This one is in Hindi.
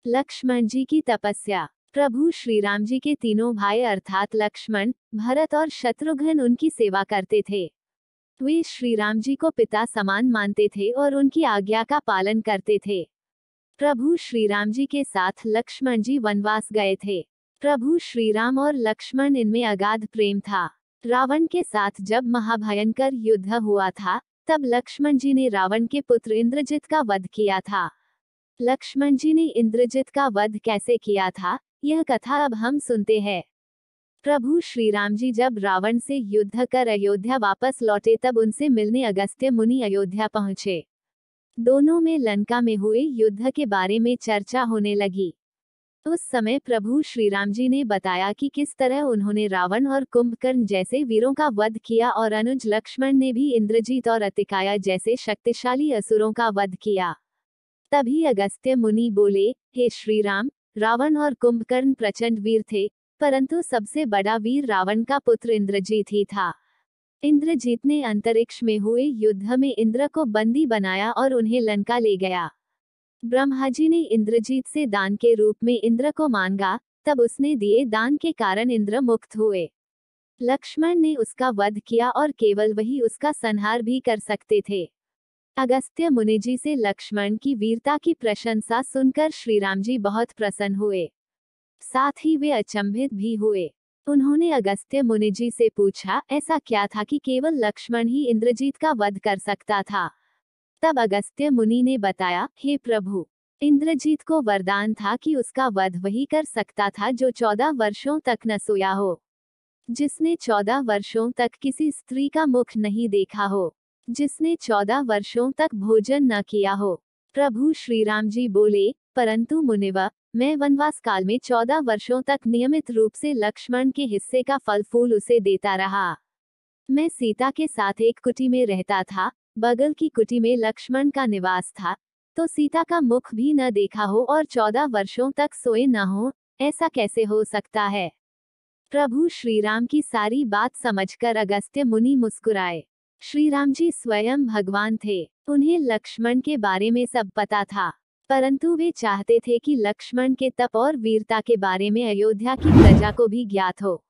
लक्ष्मण जी की तपस्या। प्रभु श्री राम जी के तीनों भाई अर्थात लक्ष्मण, भरत और शत्रुघ्न उनकी सेवा करते थे। वे श्री राम जी को पिता समान मानते थे और उनकी आज्ञा का पालन करते थे। प्रभु श्री राम जी के साथ लक्ष्मण जी वनवास गए थे। प्रभु श्री राम और लक्ष्मण इनमें अगाध प्रेम था। रावण के साथ जब महाभयंकर युद्ध हुआ था, तब लक्ष्मण जी ने रावण के पुत्र इंद्रजित का वध किया था। लक्ष्मण जी ने इंद्रजित का वध कैसे किया था, यह कथा अब हम सुनते हैं। प्रभु श्री राम जी जब रावण से युद्ध कर अयोध्या वापस लौटे तब उनसे मिलने अगस्त्य मुनि अयोध्या पहुंचे। दोनों में लंका में हुए युद्ध के बारे में चर्चा होने लगी। उस समय प्रभु श्री राम जी ने बताया कि किस तरह उन्होंने रावण और कुंभकर्ण जैसे वीरों का वध किया और अनुज लक्ष्मण ने भी इंद्रजीत और अतिकाया जैसे शक्तिशाली असुरों का वध किया। तभी अगस्त्य मुनि बोले, हे श्री राम, रावण और कुंभकर्ण प्रचंड वीर थे, परंतु सबसे बड़ा वीर रावण का पुत्र इंद्रजीत ही था। इंद्रजीत ने अंतरिक्ष में हुए युद्ध में इंद्र को बंदी बनाया और उन्हें लंका ले गया। ब्रह्मा जी ने इंद्रजीत से दान के रूप में इंद्र को मांगा, तब उसने दिए दान के कारण इंद्र मुक्त हुए। लक्ष्मण ने उसका वध किया और केवल वही उसका संहार भी कर सकते थे। अगस्त्य मुनि जी से लक्ष्मण की वीरता की प्रशंसा सुनकर श्री राम जी बहुत प्रसन्न हुए। साथ ही वे अचंभित भी हुए। उन्होंने अगस्त्य मुनि जी से पूछा, ऐसा क्या था कि केवल लक्ष्मण ही इंद्रजीत का वध कर सकता था। तब अगस्त्य मुनि ने बताया, हे प्रभु, इंद्रजीत को वरदान था कि उसका वध वही कर सकता था जो 14 वर्षों तक न सोया हो, जिसने 14 वर्षों तक किसी स्त्री का मुख नहीं देखा हो, जिसने 14 वर्षों तक भोजन न किया हो। प्रभु श्री राम जी बोले, परंतु मुनिव, मैं वनवास काल में 14 वर्षों तक नियमित रूप से लक्ष्मण के हिस्से का फल फूल उसे देता रहा। मैं सीता के साथ एक कुटी में रहता था, बगल की कुटी में लक्ष्मण का निवास था, तो सीता का मुख भी न देखा हो और 14 वर्षों तक सोए न हो, ऐसा कैसे हो सकता है। प्रभु श्री राम की सारी बात समझकर अगस्त्य मुनि मुस्कुराए। श्री राम जी स्वयं भगवान थे, उन्हें लक्ष्मण के बारे में सब पता था, परंतु वे चाहते थे कि लक्ष्मण के तप और वीरता के बारे में अयोध्या की प्रजा को भी ज्ञात हो।